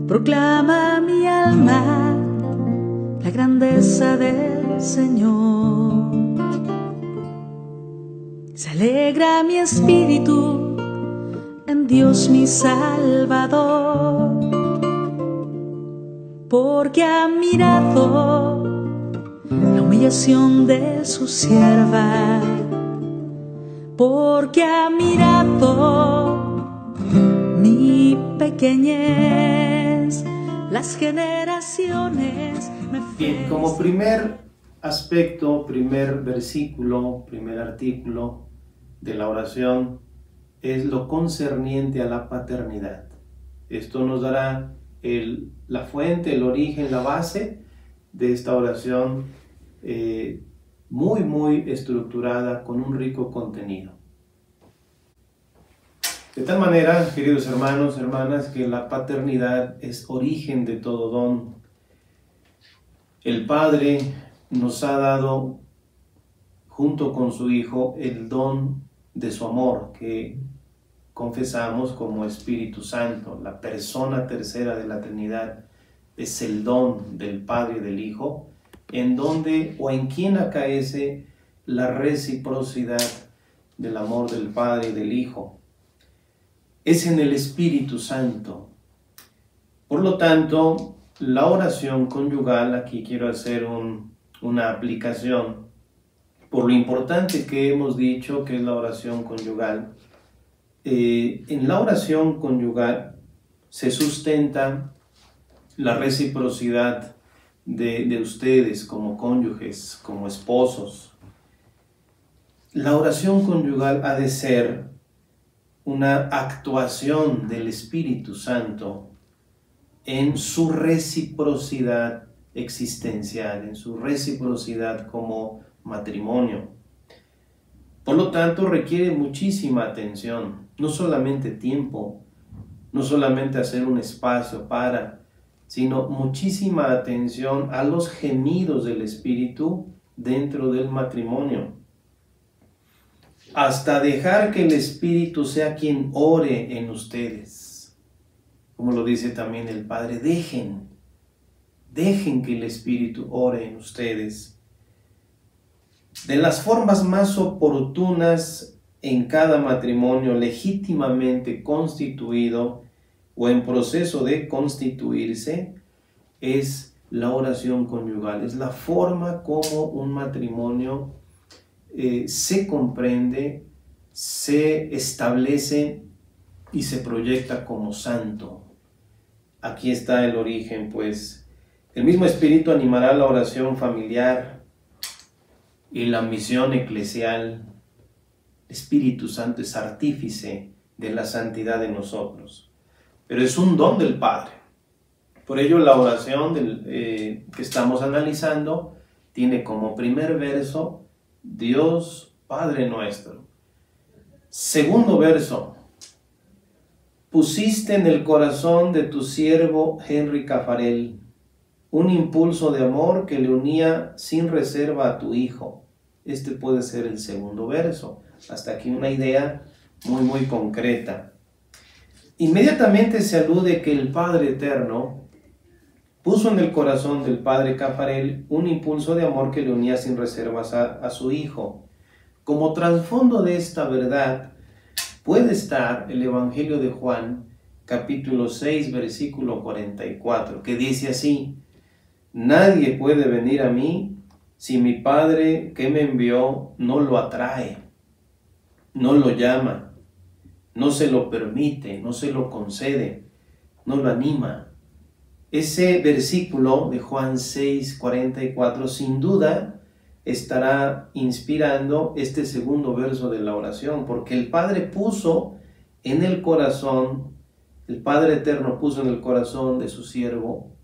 Proclama mi alma la grandeza del Señor. Se alegra mi espíritu en Dios mi Salvador, porque ha mirado la humillación de su sierva, porque ha mirado mi pequeñez, las generaciones me Bien, como primer aspecto, primer versículo, primer artículo de la oración es lo concerniente a la paternidad. Esto nos dará la fuente, el origen, la base de esta oración muy estructurada, con un rico contenido. De tal manera, queridos hermanos, hermanas, que la paternidad es origen de todo don. El Padre nos ha dado, junto con su Hijo, el don de su amor, que confesamos como Espíritu Santo. La persona tercera de la Trinidad es el don del Padre y del Hijo, en donde o en quien acaece la reciprocidad del amor del Padre y del Hijo. Es en el Espíritu Santo. Por lo tanto, la oración conyugal, aquí quiero hacer una aplicación, por lo importante que hemos dicho que es la oración conyugal. En la oración conyugal se sustenta la reciprocidad de ustedes como cónyuges, como esposos. La oración conyugal ha de ser una actuación del Espíritu Santo en su reciprocidad existencial, en su reciprocidad como matrimonio. Por lo tanto, requiere muchísima atención, no solamente tiempo, no solamente hacer un espacio para, sino muchísima atención a los gemidos del Espíritu dentro del matrimonio. Hasta dejar que el Espíritu sea quien ore en ustedes. Como lo dice también el Padre, dejen que el Espíritu ore en ustedes. De las formas más oportunas en cada matrimonio legítimamente constituido o en proceso de constituirse es la oración conyugal. Es la forma como un matrimonio se comprende, se establece y se proyecta como santo. Aquí está el origen, pues. El mismo Espíritu animará la oración familiar y la misión eclesial. Espíritu Santo es artífice de la santidad de nosotros, pero es un don del Padre. Por ello la oración que estamos analizando tiene como primer verso Dios Padre nuestro. Segundo verso, pusiste en el corazón de tu siervo Henry Caffarel un impulso de amor que le unía sin reserva a tu Hijo. Este puede ser el segundo verso. Hasta aquí una idea muy concreta. Inmediatamente se alude que el Padre Eterno puso en el corazón del Padre Caffarel un impulso de amor que le unía sin reservas a su Hijo. Como trasfondo de esta verdad puede estar el Evangelio de Juan, capítulo 6, versículo 44, que dice así: nadie puede venir a mí si mi Padre que me envió no lo atrae, no lo llama, no se lo permite, no se lo concede, no lo anima. Ese versículo de Juan 6, 44 sin duda estará inspirando este segundo verso de la oración, porque el Padre puso en el corazón, el Padre Eterno puso en el corazón de su siervo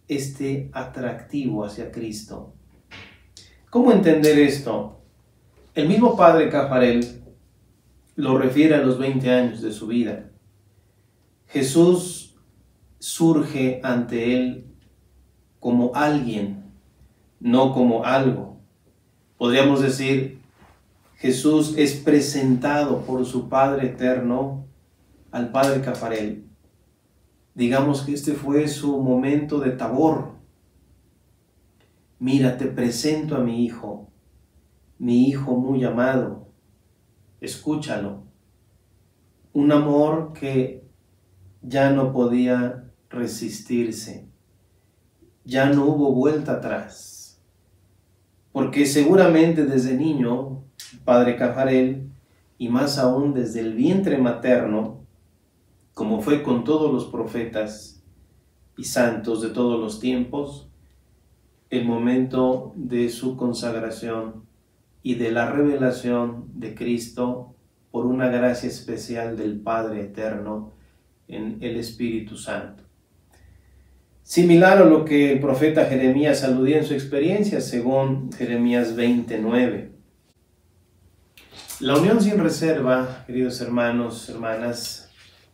este atractivo hacia Cristo. ¿Cómo entender esto? El mismo Padre Caffarel lo refiere a los 20 años de su vida. Jesús surge ante él como alguien, no como algo. Podríamos decir, Jesús es presentado por su Padre Eterno al Padre Caffarel Digamos que este fue su momento de Tabor. Mira, te presento a mi hijo muy amado, escúchalo. Un amor que ya no podía resistirse, ya no hubo vuelta atrás, porque seguramente desde niño, padre Caffarel, y más aún desde el vientre materno, como fue con todos los profetas y santos de todos los tiempos, el momento de su consagración y de la revelación de Cristo por una gracia especial del Padre Eterno en el Espíritu Santo. Similar a lo que el profeta Jeremías aludía en su experiencia, según Jeremías 29. La unión sin reserva, queridos hermanos, hermanas,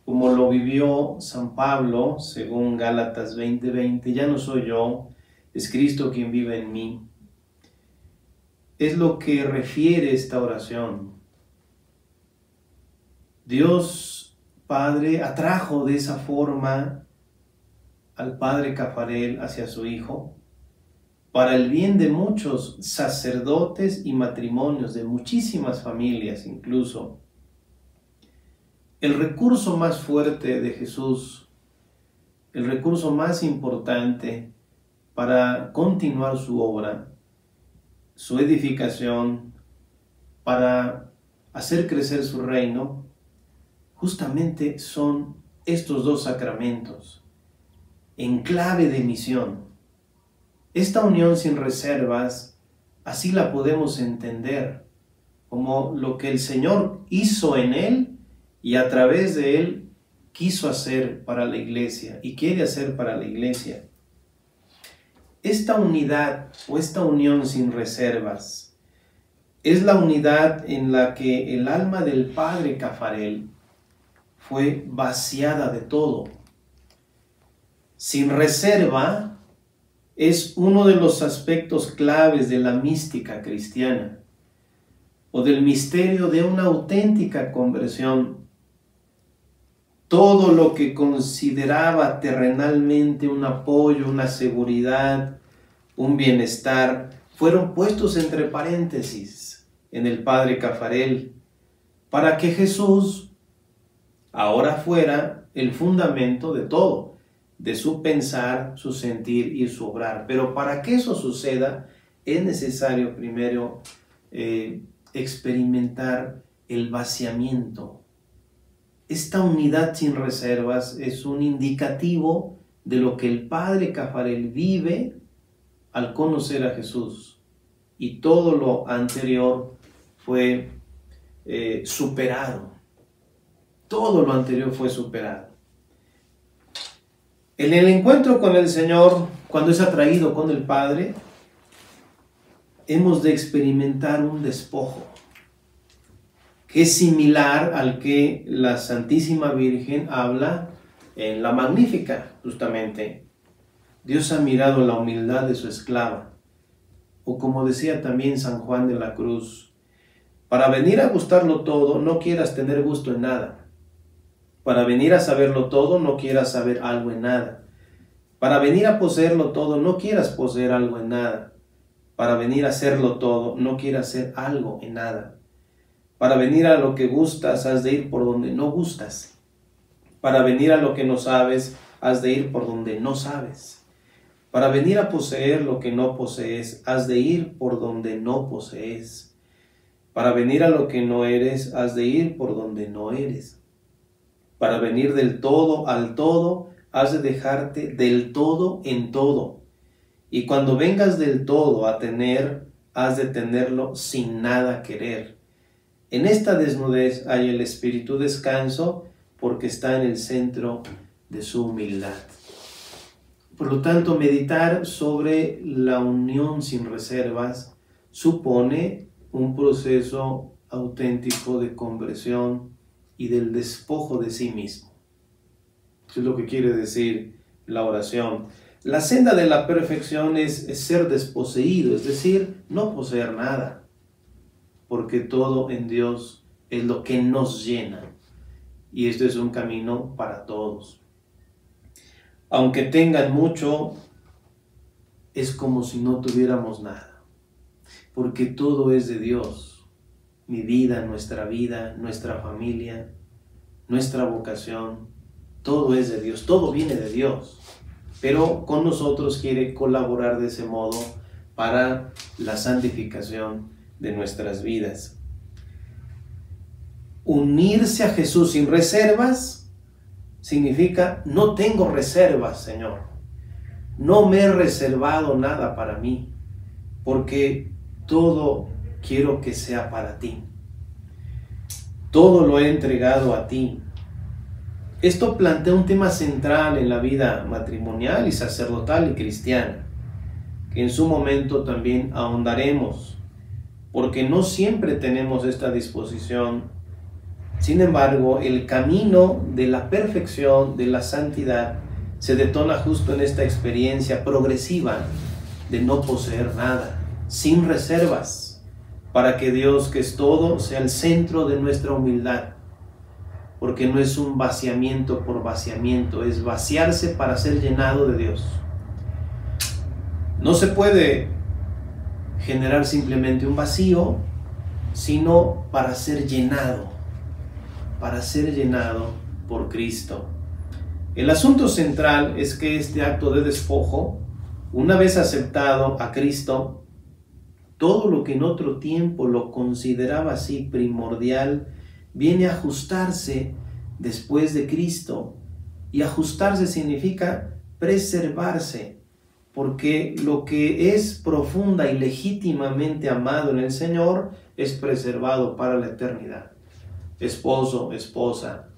como lo vivió San Pablo, según Gálatas 20:20, ya no soy yo, es Cristo quien vive en mí. Es lo que refiere esta oración. Dios Padre atrajo de esa forma al padre Caffarel hacia su hijo, para el bien de muchos sacerdotes y matrimonios, de muchísimas familias incluso. El recurso más fuerte de Jesús, el recurso más importante para continuar su obra, su edificación, para hacer crecer su reino, justamente son estos dos sacramentos, en clave de misión. Esta unión sin reservas, así la podemos entender como lo que el Señor hizo en Él y a través de Él quiso hacer para la Iglesia y quiere hacer para la Iglesia. Esta unidad o esta unión sin reservas es la unidad en la que el alma del padre Caffarel fue vaciada de todo. Sin reserva es uno de los aspectos claves de la mística cristiana o del misterio de una auténtica conversión. Todo lo que consideraba terrenalmente un apoyo, una seguridad, un bienestar, fueron puestos entre paréntesis en el padre Caffarel para que Jesús ahora fuera el fundamento de todo, de su pensar, su sentir y su obrar. Pero para que eso suceda es necesario primero experimentar el vaciamiento. Esta unidad sin reservas es un indicativo de lo que el padre Caffarel vive al conocer a Jesús, y todo lo anterior fue superado. Todo lo anterior fue superado. En el encuentro con el Señor, cuando es atraído con el Padre, hemos de experimentar un despojo que es similar al que la Santísima Virgen habla en la Magnífica, justamente. Dios ha mirado la humildad de su esclava, o como decía también San Juan de la Cruz, para venir a gustarlo todo, no quieras tener gusto en nada. Para venir a saberlo todo, no quieras saber algo en nada. Para venir a poseerlo todo, no quieras poseer algo en nada. Para venir a hacerlo todo, no quieras hacer algo en nada. Para venir a lo que gustas, has de ir por donde no gustas. Para venir a lo que no sabes, has de ir por donde no sabes. Para venir a poseer lo que no posees, has de ir por donde no posees. Para venir a lo que no eres, has de ir por donde no eres. Para venir del todo al todo, has de dejarte del todo en todo. Y cuando vengas del todo a tener, has de tenerlo sin nada querer. En esta desnudez hay el espíritu descanso, porque está en el centro de su humildad. Por lo tanto, meditar sobre la unión sin reservas supone un proceso auténtico de conversión y del despojo de sí mismo. Eso es lo que quiere decir la oración. La senda de la perfección es ser desposeído, es decir, no poseer nada, porque todo en Dios es lo que nos llena, y esto es un camino para todos. aunque tengan mucho, es como si no tuviéramos nada, porque todo es de Dios. Mi vida, nuestra familia, nuestra vocación, todo es de Dios, todo viene de Dios, pero con nosotros quiere colaborar de ese modo para la santificación de nuestras vidas. Unirse a Jesús sin reservas significa: no tengo reservas, Señor. No me he reservado nada para mí, porque todo quiero que sea para ti. Todo lo he entregado a ti. Esto plantea un tema central en la vida matrimonial y sacerdotal y cristiana, que en su momento también ahondaremos, porque no siempre tenemos esta disposición. Sin embargo, el camino de la perfección, de la santidad, se detona justo en esta experiencia progresiva de no poseer nada, sin reservas, para que Dios, que es todo, sea el centro de nuestra humildad, porque no es un vaciamiento por vaciamiento, es vaciarse para ser llenado de Dios. No se puede generar simplemente un vacío, sino para ser llenado por Cristo. El asunto central es que este acto de despojo, una vez aceptado a Cristo, todo lo que en otro tiempo lo consideraba así primordial, viene a ajustarse después de Cristo. Y ajustarse significa preservarse, porque lo que es profunda y legítimamente amado en el Señor es preservado para la eternidad. Esposo, esposa,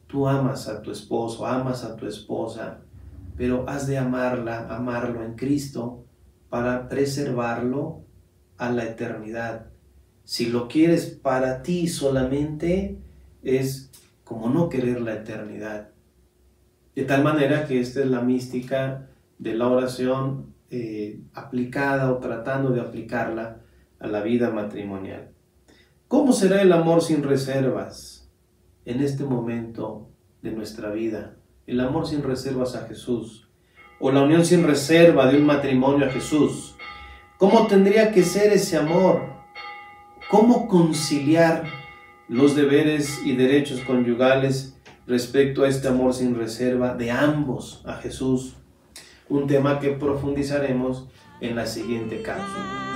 tú amas a tu esposo, amas a tu esposa, pero has de amarlo en Cristo para preservarlo a la eternidad. Si lo quieres para ti solamente, es como no querer la eternidad. De tal manera que esta es la mística de la oración aplicada o tratando de aplicarla a la vida matrimonial. ¿Cómo será el amor sin reservas en este momento de nuestra vida? El amor sin reservas a Jesús, o la unión sin reserva de un matrimonio a Jesús. ¿Cómo tendría que ser ese amor? ¿Cómo conciliar los deberes y derechos conyugales respecto a este amor sin reserva de ambos a Jesús? Un tema que profundizaremos en la siguiente cápsula.